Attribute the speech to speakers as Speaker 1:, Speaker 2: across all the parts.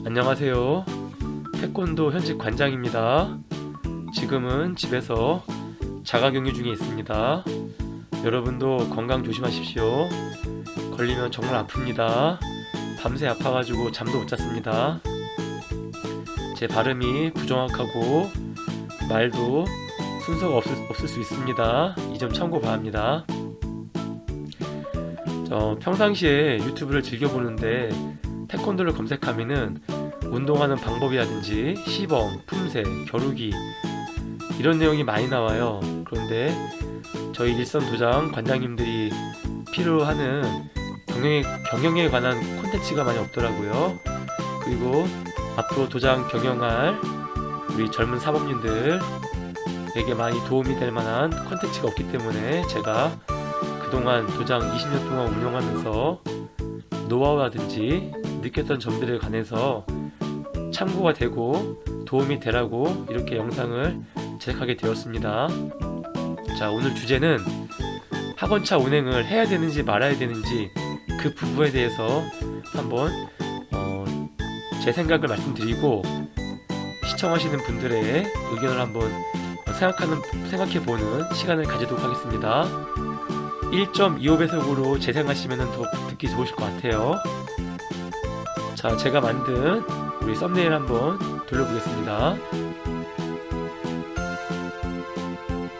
Speaker 1: 안녕하세요. 태권도 현직 관장입니다. 지금은 집에서 자가격리 중에 있습니다. 여러분도 건강 조심하십시오. 걸리면 정말 아픕니다. 밤새 아파가지고 잠도 못 잤습니다. 제 발음이 부정확하고 말도 순서가 없을 수 있습니다. 이 점 참고 바랍니다. 평상시에 유튜브를 즐겨보는데 태권도를 검색하면은 운동하는 방법이라든지 시범, 품새, 겨루기 이런 내용이 많이 나와요. 그런데 저희 일선 도장 관장님들이 필요하는 경영에 관한 콘텐츠가 많이 없더라고요. 그리고 앞으로 도장 경영할 우리 젊은 사범님들에게 많이 도움이 될 만한 콘텐츠가 없기 때문에 제가 그동안 도장 20년 동안 운영하면서 노하우라든지 느꼈던 점들에 관해서 참고가 되고 도움이 되라고 이렇게 영상을 제작하게 되었습니다. 자, 오늘 주제는 학원차 운행을 해야 되는지 말아야 되는지 그 부분에 대해서 한번 제 생각을 말씀드리고 시청하시는 분들의 의견을 한번 생각해보는 시간을 가지도록 하겠습니다. 1.25배속으로 재생하시면 더 듣기 좋으실 것 같아요. 자, 제가 만든 우리 썸네일 한번 돌려보겠습니다.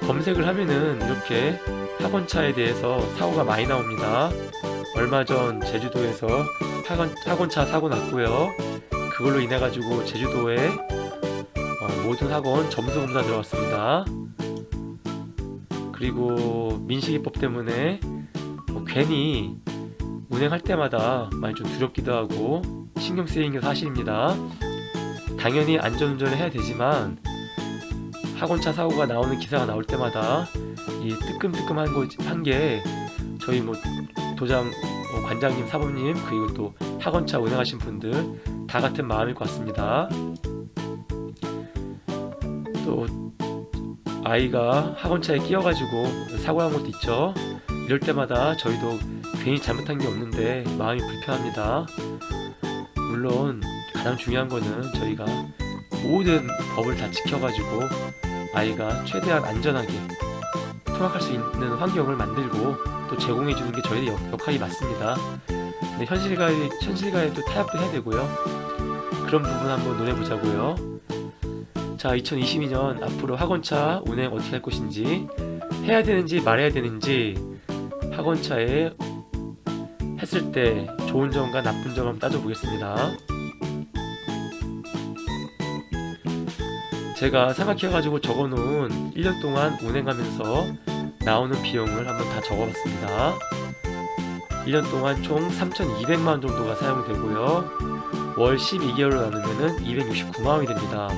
Speaker 1: 검색을 하면은 이렇게 학원차에 대해서 사고가 많이 나옵니다. 얼마 전 제주도에서 학원차 사고 났고요. 그걸로 인해 가지고 제주도에 모든 학원 점수 검사 들어갔습니다. 그리고 민식이법 때문에 괜히 운행할 때마다 많이 좀 두렵기도 하고 신경 쓰이는 게 사실입니다. 당연히 안전운전을 해야 되지만 학원차 사고가 나오는 기사가 나올 때마다 이 뜨끔뜨끔한 게 저희 도장 관장님, 사범님 그리고 또 학원차 운행하신 분들 다 같은 마음일 것 같습니다. 또 아이가 학원차에 끼어가지고 사고한 것도 있죠. 이럴 때마다 저희도 괜히 잘못한 게 없는데 마음이 불편합니다. 물론 가장 중요한 거는 저희가 모든 법을 다 지켜가지고 아이가 최대한 안전하게 통학할 수 있는 환경을 만들고 또 제공해주는 게 저희의 역할이 맞습니다. 근데 현실과의 또 타협도 해야 되고요. 그런 부분 한번 논해보자고요. 자, 2022년 앞으로 학원차 운행 어떻게 할 것인지, 해야 되는지 말아야 되는지, 학원차에 했을 때 좋은 점과 나쁜 점 한번 따져보겠습니다. 제가 생각해가지고 적어놓은 1년 동안 운행하면서 나오는 비용을 한번 다 적어봤습니다. 1년 동안 총 3,200만원 정도가 사용되고요. 월 12개월로 나누면 269만원이 됩니다.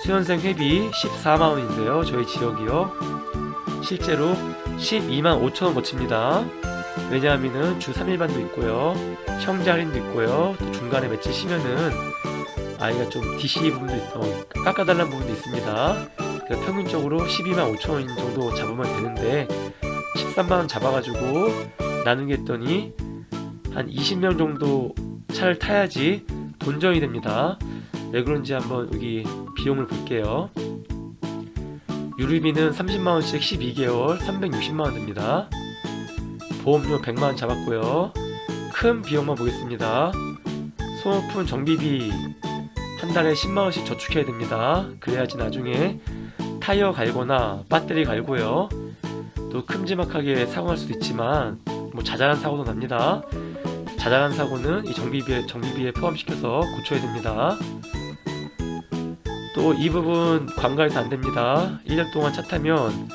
Speaker 1: 수연생 회비 14만원인데요. 저희 지역이요. 실제로 12만 5천원 거칩니다. 왜냐하면은 주 3일반도 있고요. 형제 할인도 있고요. 또 중간에 며칠 쉬면은 아이가 좀 DCE 부분도 깎아달라는 부분도 있습니다. 그래서 평균적으로 12만 5천원 정도 잡으면 되는데 13만원 잡아가지고 나누게 했더니 한 20명 정도 차를 타야지 돈정이 됩니다. 왜 그런지 한번 여기 비용을 볼게요. 유류비는 30만원씩 12개월 360만원 됩니다. 보험료 100만원 잡았고요. 큰 비용만 보겠습니다. 소모품 정비비 한 달에 10만원씩 저축해야 됩니다. 그래야지 나중에 타이어 갈거나 배터리 갈고요. 또 큼지막하게 사고 날 수도 있지만 자잘한 사고도 납니다. 자잘한 사고는 이 정비비에 포함시켜서 고쳐야 됩니다. 또 이 부분 관가해서 안됩니다. 1년 동안 차 타면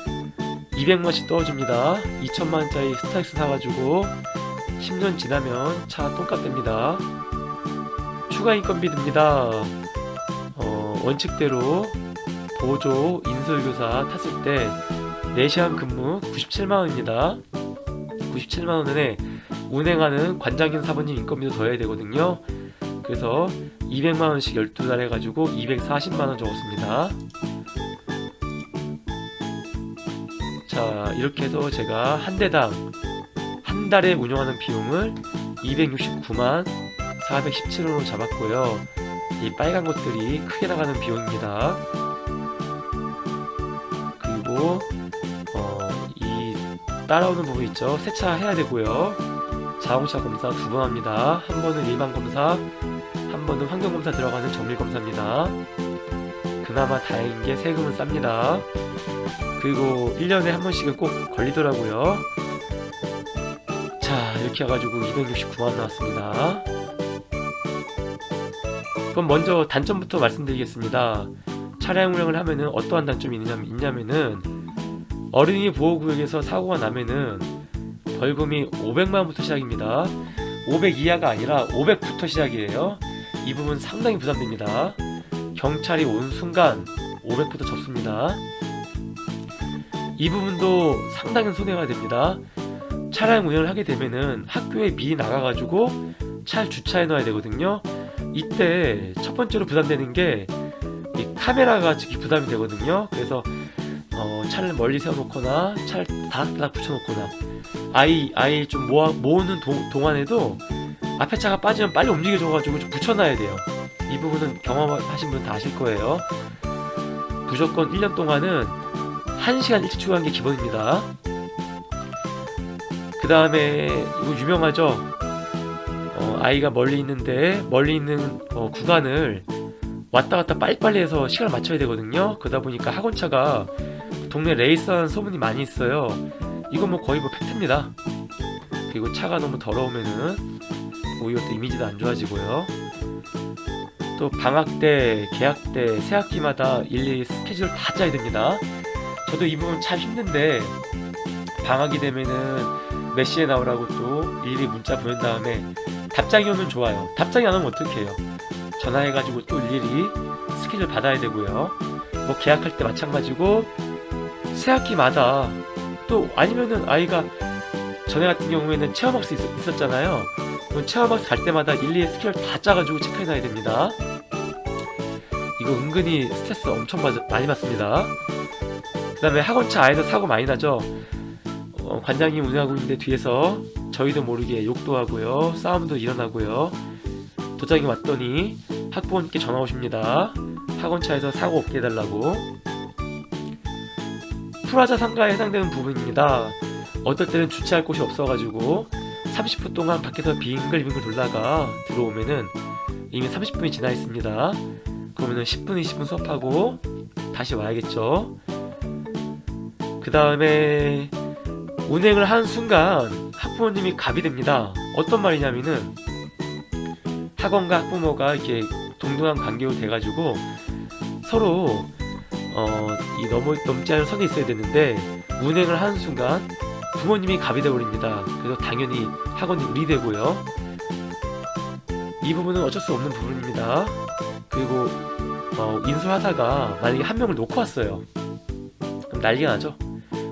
Speaker 1: 200만원씩 떠줍니다. 2천만원짜리 스타렉스 사가지고 10년 지나면 차 똥값 됩니다. 추가 인건비 듭니다. 원칙대로 보조 인솔교사 탔을 때 4시간 근무 97만원입니다. 97만원에 운행하는 관장님 사부님 인건비도 더해야 되거든요. 그래서 200만원씩 12달 해가지고 240만원 적었습니다. 자, 이렇게 해서 제가 한 대당 한 달에 운영하는 비용을 269만 417원으로 잡았고요. 이 빨간 것들이 크게 나가는 비용입니다. 그리고 이 따라오는 부분 있죠. 세차 해야 되고요. 자동차 검사 2번 합니다. 한 번은 일반 검사, 한 번은 환경 검사 들어가는 정밀 검사입니다. 그나마 다행인 게 세금은 쌉니다. 그리고 1년에 한 번씩은 꼭 걸리더라고요. 자, 이렇게 해가지고 269만 나왔습니다. 그럼 먼저 단점부터 말씀드리겠습니다. 차량 운행을 하면은 어떠한 단점이 있냐면은 어린이 보호구역에서 사고가 나면은 벌금이 500만원부터 시작입니다. 500 이하가 아니라 500부터 시작이에요. 이 부분 상당히 부담됩니다. 경찰이 온 순간 500부터 접습니다. 이 부분도 상당히 손해가 됩니다. 차량 운행을 하게 되면은 학교에 미리 나가가지고 차를 주차해 놔야 되거든요. 이때 첫 번째로 부담되는 게 이 카메라가 특히 부담이 되거든요. 그래서 차를 멀리 세워놓거나 차를 다닥다닥 붙여놓거나 아이 좀 모으는 동안에도 앞에 차가 빠지면 빨리 움직여줘가지고 좀 붙여놔야 돼요. 이 부분은 경험하신 분 다 아실 거예요. 무조건 1년 동안은 1시간 일찍 출근하는 게 기본입니다. 그 다음에 이거 유명하죠. 아이가 멀리 있는 구간을 왔다 갔다 빨리빨리 해서 시간을 맞춰야 되거든요. 그러다 보니까 학원차가 동네 레이스하는 소문이 많이 있어요. 이건 뭐 거의 팩트입니다. 그리고 차가 너무 더러우면은 오히려 또 이미지도 안 좋아지고요. 또 방학 때, 개학 때, 새 학기마다 일일이 스케줄 다 짜야 됩니다. 저도 이 부분 참 힘든데 방학이 되면은 몇 시에 나오라고 또 일일이 문자 보낸 다음에 답장이 오면 좋아요. 답장이 안 오면 어떡해요? 전화해가지고 또 일일이 스케줄 받아야 되고요. 뭐 계약할 때 마찬가지고 새 학기마다 또 아니면은 아이가 전에 같은 경우에는 체험학습 있었잖아요. 그럼 체험학습 갈 때마다 일일이 스케줄 다 짜가지고 체크해놔야 됩니다. 이거 은근히 스트레스 엄청 많이 받습니다. 그 다음에 학원차 안에서 사고 많이 나죠. 관장님 운행하고 있는데 뒤에서 저희도 모르게 욕도 하고요, 싸움도 일어나고요. 도장이 왔더니 학부모님께 전화 오십니다. 학원차에서 사고 없게 해달라고. 프라자 상가에 해당되는 부분입니다. 어떨 때는 주차할 곳이 없어가지고 30분 동안 밖에서 빙글빙글 돌다가 들어오면은 이미 30분이 지나 있습니다. 그러면은 10분, 20분 수업하고 다시 와야겠죠. 그 다음에 운행을 하는 순간 학부모님이 갑이 됩니다. 어떤 말이냐면은 학원과 학부모가 이렇게 동등한 관계로 돼가지고 서로 넘지 않을 선이 있어야 되는데 운행을 하는 순간 부모님이 갑이 되어버립니다. 그래서 당연히 학원이 의리되고요. 이 부분은 어쩔 수 없는 부분입니다. 그리고 인수하다가 만약에 한 명을 놓고 왔어요. 그럼 난리가 나죠.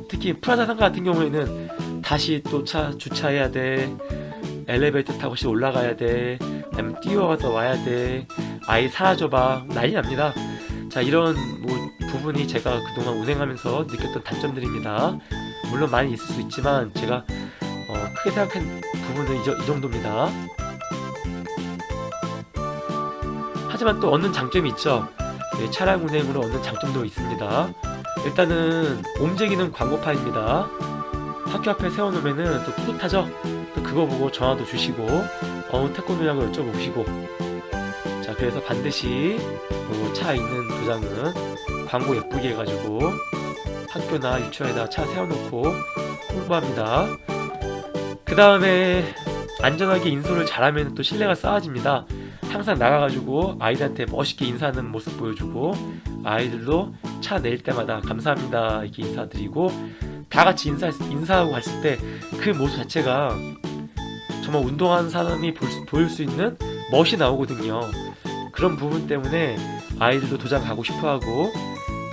Speaker 1: 특히 프라자 상가 같은 경우에는 다시 또 차 주차해야 돼, 엘리베이터 타고 다시 올라가야 돼, 아니면 뛰어가서 와야 돼, 아이 사라져봐, 난리 납니다. 자, 이런 부분이 제가 그동안 운행하면서 느꼈던 단점들입니다. 물론 많이 있을 수 있지만 제가 크게 생각한 부분은 이 정도입니다. 하지만 또 얻는 장점이 있죠. 차량 운행으로 얻는 장점도 있습니다. 일단은 움직이는 광고판입니다. 학교 앞에 세워놓으면은 또 뿌듯하죠. 또 그거 보고 전화도 주시고 태권도냐고 여쭤보시고. 자, 그래서 반드시 차 있는 도장은 광고 예쁘게 해가지고 학교나 유치원에다 차 세워놓고 홍보합니다. 그 다음에 안전하게 인솔을 잘하면 또 신뢰가 쌓아집니다. 항상 나가가지고 아이들한테 멋있게 인사하는 모습 보여주고 아이들도 차 내릴 때마다 감사합니다 이렇게 인사드리고 다 같이 인사하고 갔을 때 그 모습 자체가 정말 운동하는 사람이 보일 수 있는 멋이 나오거든요. 그런 부분 때문에 아이들도 도장 가고 싶어하고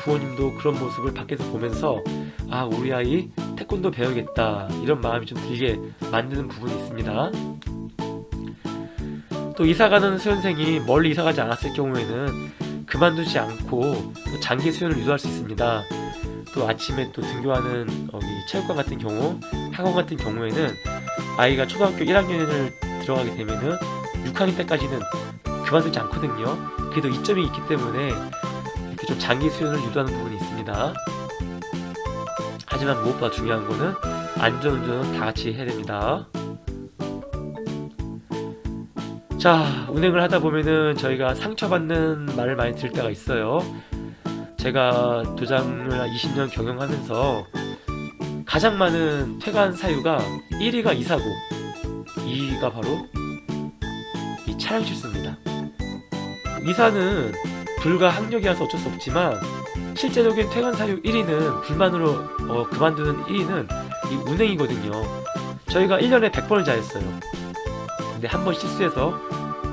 Speaker 1: 부모님도 그런 모습을 밖에서 보면서 아, 우리 아이 태권도 배워야겠다 이런 마음이 좀 들게 만드는 부분이 있습니다. 또 이사가는 수련생이 멀리 이사가지 않았을 경우에는 그만두지 않고 장기 수련을 유도할 수 있습니다. 또 아침에 또 등교하는 체육관 같은 경우, 학원 같은 경우에는 아이가 초등학교 1학년을 들어가게 되면은 6학년 때까지는 그만두지 않거든요. 그래도 이점이 있기 때문에 이렇게 좀 장기 수련을 유도하는 부분이 있습니다. 하지만 무엇보다 중요한 거는 안전운전은 다 같이 해야 됩니다. 자, 운행을 하다 보면은 저희가 상처받는 말을 많이 들을 때가 있어요. 제가 도장을 20년 경영하면서 가장 많은 퇴관 사유가 1위가 이사고, 2위가 바로 이 차량 실수입니다. 이사는 불가 학력이라서 어쩔 수 없지만 실제적인 퇴관 사유 1위는 불만으로 그만두는 1위는 이 운행이거든요. 저희가 1년에 100번을 자했어요. 근데 한 번 실수해서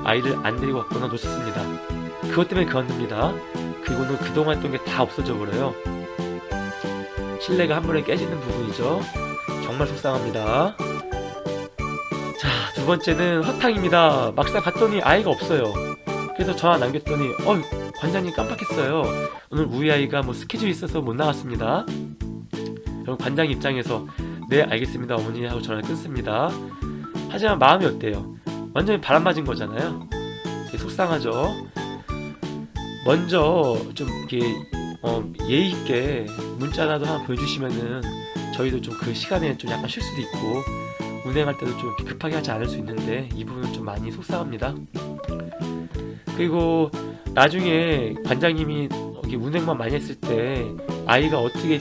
Speaker 1: 아이를 안 데리고 갔거나 놓쳤습니다. 그것 때문에 그만둡니다. 그리고는 그동안 했던 게 다 없어져 버려요. 신뢰가 한 번에 깨지는 부분이죠. 정말 속상합니다. 자, 두 번째는 허탕입니다. 막상 갔더니 아이가 없어요. 그래서 전화 남겼더니 관장님 깜빡했어요. 오늘 우리 아이가 뭐 스케줄이 있어서 못 나갔습니다. 그럼 관장 입장에서 네 알겠습니다 어머니 하고 전화를 끊습니다. 하지만 마음이 어때요? 완전히 바람 맞은 거잖아요. 되게 속상하죠. 먼저 좀 이렇게 예의 있게 문자라도 하나 보여주시면은 저희도 좀 그 시간에 좀 약간 쉴 수도 있고 운행할 때도 좀 급하게 하지 않을 수 있는데 이 부분은 좀 많이 속상합니다. 그리고 나중에 관장님이 운행만 많이 했을 때 아이가 어떻게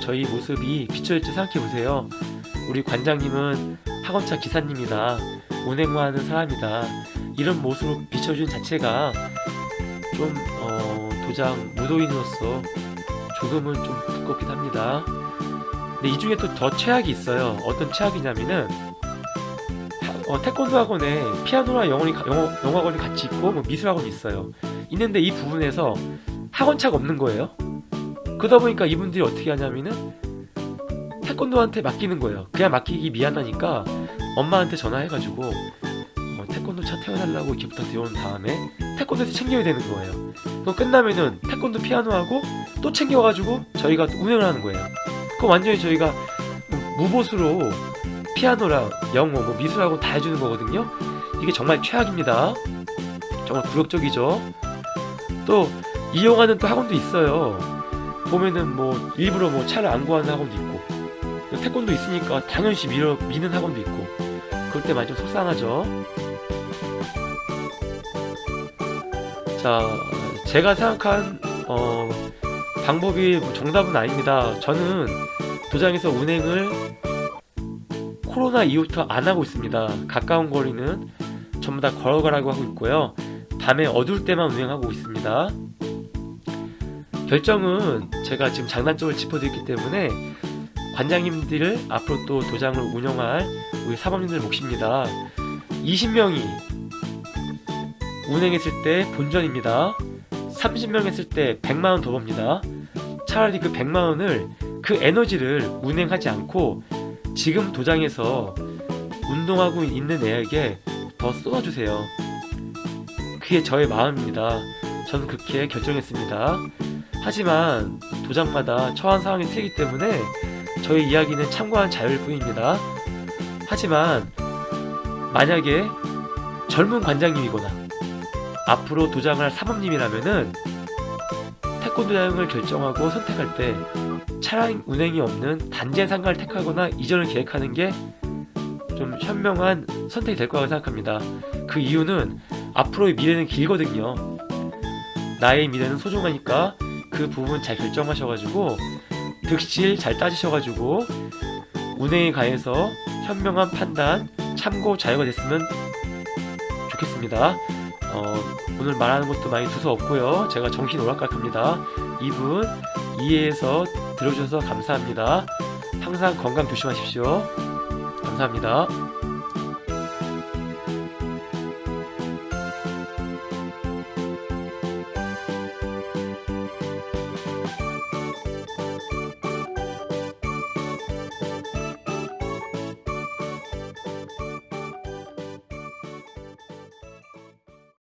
Speaker 1: 저희 모습이 비춰질지 생각해 보세요. 우리 관장님은 학원차 기사님이다, 운행만 하는 사람이다, 이런 모습으로 비춰준 자체가 좀 도장 무도인으로서 조금은 좀 부끄럽긴 합니다. 근데 이 중에 또 더 최악이 있어요. 어떤 최악이냐면은 태권도 학원에 피아노랑 영어 학원이 같이 있고 뭐 미술 학원이 있어요. 있는데 이 부분에서 학원차가 없는 거예요. 그러다 보니까 이분들이 어떻게 하냐면은 태권도한테 맡기는 거예요. 그냥 맡기기 미안하니까 엄마한테 전화해가지고 태권도 차 태워달라고 이렇게 부탁드려온 다음에 태권도에서 챙겨야 되는 거예요. 그럼 끝나면은 태권도 피아노하고 또 챙겨가지고 저희가 운행을 하는 거예요. 그럼 완전히 저희가 무보수로 피아노랑 영어, 뭐 미술학원 다 해주는 거거든요. 이게 정말 최악입니다. 정말 굴욕적이죠. 또 이용하는 또 학원도 있어요. 보면은 뭐 일부러 뭐 차를 안 구하는 학원도 있고, 태권도 있으니까 당연히 미는 학원도 있고, 그럴 때 많이 좀 속상하죠. 자, 제가 생각한 방법이 뭐 정답은 아닙니다. 저는 도장에서 운행을 코로나 이후부터 안 하고 있습니다. 가까운 거리는 전부 다 걸어가라고 하고 있고요. 밤에 어두울 때만 운행하고 있습니다. 결정은 제가 지금 장단점을 짚어드렸기 때문에 관장님들을 앞으로 또 도장을 운영할 우리 사범님들 몫입니다. 20명이 운행했을 때 본전입니다. 30명 했을 때 100만원 더 법니다. 차라리 그 100만원을 그 에너지를 운행하지 않고 지금 도장에서 운동하고 있는 애에게 더 쏟아주세요. 그게 저의 마음입니다. 저는 그렇게 결정했습니다. 하지만 도장마다 처한 상황이 틀리기 때문에 저희 이야기는 참고한 자유일 뿐입니다. 하지만 만약에 젊은 관장님이거나 앞으로 도장을 할 사범님이라면은 태권도장을 결정하고 선택할 때 차량 운행이 없는 단체 상가를 택하거나 이전을 계획하는 게 좀 현명한 선택이 될 거라고 생각합니다. 그 이유는 앞으로의 미래는 길거든요. 나의 미래는 소중하니까 그 부분 잘 결정하셔가지고 득실 잘 따지셔가지고 운행에 관해서 현명한 판단, 참고 자유가 됐으면 좋겠습니다. 오늘 말하는 것도 많이 두서없고요. 제가 정신 오락가락합니다. 이분 이해해서 들어주셔서 감사합니다. 항상 건강 조심하십시오. 감사합니다.